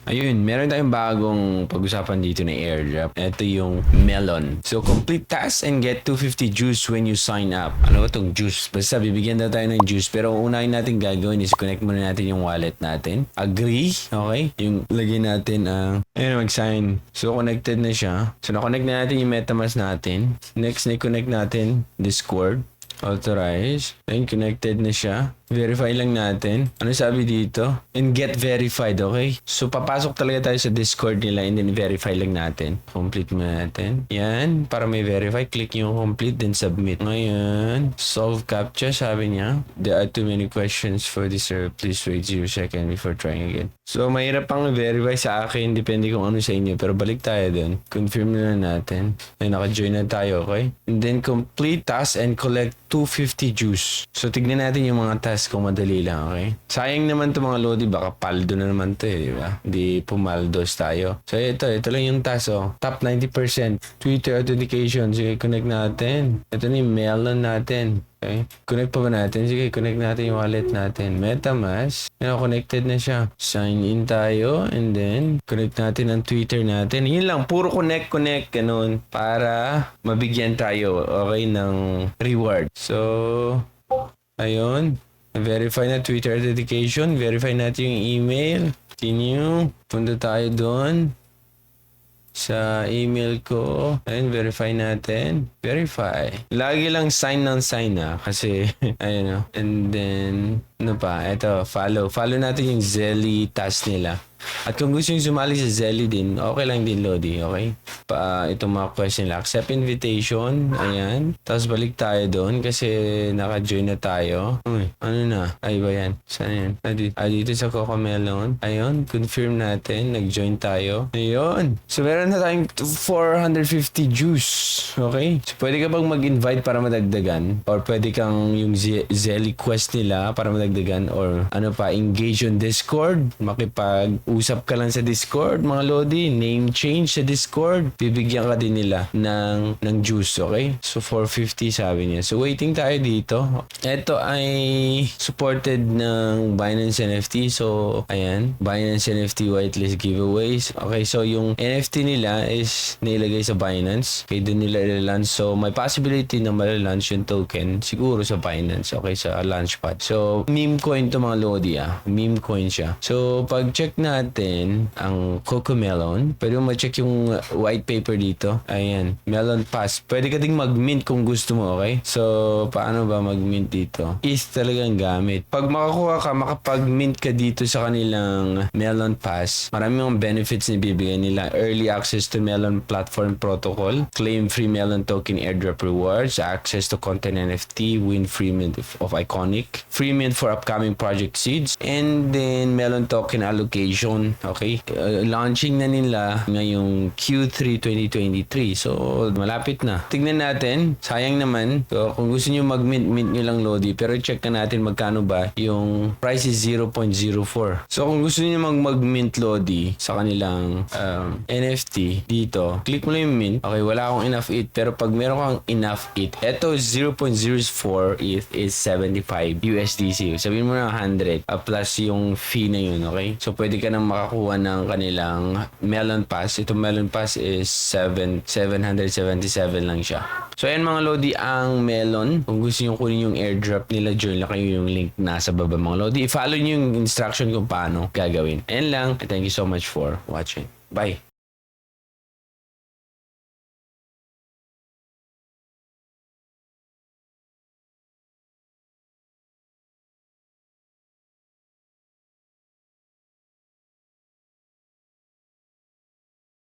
Ayun, meron tayong bagong pag-usapan dito na airdrop. Ito yung Melon. So, complete task and get 250 juice when you sign up. Ano ba itong juice? Basta bibigyan na tayo ng juice. Pero unahin natin gagawin is connect muna natin yung wallet natin. Agree. Okay? Yung lagay natin ayun, mag-sign. So, connected na siya. So, na-connect na natin yung MetaMask natin. Next, na-connect natin Discord. Authorize. Then, connected na siya. Verify lang natin. Ano sabi dito? And get verified, okay? So, papasok talaga tayo sa Discord nila and then verify lang natin. Complete muna natin. Yan. Para may verify, click yung complete then submit. Ngayon, solve CAPTCHA, sabi niya. There are too many questions for this, sir. Please wait 0 seconds before trying again. So, mahirap pang verify sa akin. Depende kung ano sa inyo. Pero balik tayo dun. Confirm na natin. Ay, naka-join na tayo, okay? And then, complete task and collect 250 juice. So, tignan natin yung mga tasks kung madali lang, okay? Sayang naman to mga lodi. Baka paldo na naman to, di ba? Hindi pumaldos tayo. So, ito lang yung task, oh. Top 90%. Twitter authentication. Sige, connect natin. Ito na yung Melon natin. Okay. Connect pa ba natin? Sige, connect natin yung wallet natin. MetaMask. Yan, connected na siya. Sign in tayo and then connect natin ang Twitter natin. Yun lang, puro connect, ganun. Para mabigyan tayo, okay, ng reward. So, ayun. Verify na Twitter authentication. Verify natin yung email. Continue. Punta tayo doon sa email ko. And verify natin. Verify. Lagi lang sign ng sign kasi ayun o. And then ano pa? Ito, follow. Follow natin yung Zelly task nila. At kung gusto nyo sumali sa Zelly din, okay lang din, Lodi, okay? Itong mga question lang. Accept invitation. Ayan. Tapos balik tayo doon kasi naka-join na tayo. Uy, ano na? Ay ba yan? Saan yan? Dito sa Cocomelon. Ayun, confirm natin. Nag-join tayo. Ayun. So, meron na tayong 450 juice. Okay? So, pwede ka bang mag-invite para madagdagan? Or pwede kang yung Zelly quest nila para madagdagan? Or ano pa, engage on Discord? Makipag-usap ka lang sa Discord, mga Lodi. Name change sa Discord. Bibigyan ka din nila ng juice, okay? So, 450 sabi niya. So, waiting tayo dito. Ito ay supported ng Bianance NFT. So, ayan. Bianance NFT whitelist giveaways. Okay, so yung NFT nila is nilagay sa Binance. Okay, doon nila i-launch. So, may possibility na ma-launch yung token siguro sa Binance. Okay, sa Launchpad. So, meme coin to mga Lodi, Meme coin siya. So, pag check natin ang Cocomelon, pwede mo ma-check yung white paper dito. Ayan, Melon Pass. Pwede ka ding mag-mint kung gusto mo, okay? So, paano ba mag-mint dito? Is talagang gamit. Pag makakuha ka, makapag-mint ka dito sa kanilang Melon Pass, marami mga benefits na bibigyan nila. Early access to Melon Platform Protocol, claim free Melon token airdrop rewards, access to content NFT, win free mint of Iconic, free mint for upcoming project seeds, and then Melon token allocation. Okay? Launching na nila ngayong Q3 2023. So, malapit na. Tignan natin. Sayang naman. So, kung gusto nyo mag-mint, mint nyo lang, Lodi. Pero check na natin magkano ba yung price is 0.04. So, kung gusto nyo mag-mint, Lodi, sa kanilang NFT dito, click mo lang yung mint. Okay, wala akong enough ETH. Pero pag meron kang enough ETH, eto 0.04 ETH is 75 USDC. Sabihin mo na 100 plus yung fee na yun, okay? So, pwede ka nang makakuha ng kanilang Melon Pass. Itong Melon Pass is 777 lang siya. So, ayan mga Lodi, ang Melon. Kung gusto nyo kunin yung airdrop nila, join lang kayo yung link nasa baba mga Lodi. I-follow nyo yung instruction kung paano gagawin. Ayan lang. Thank you so much for watching. Bye!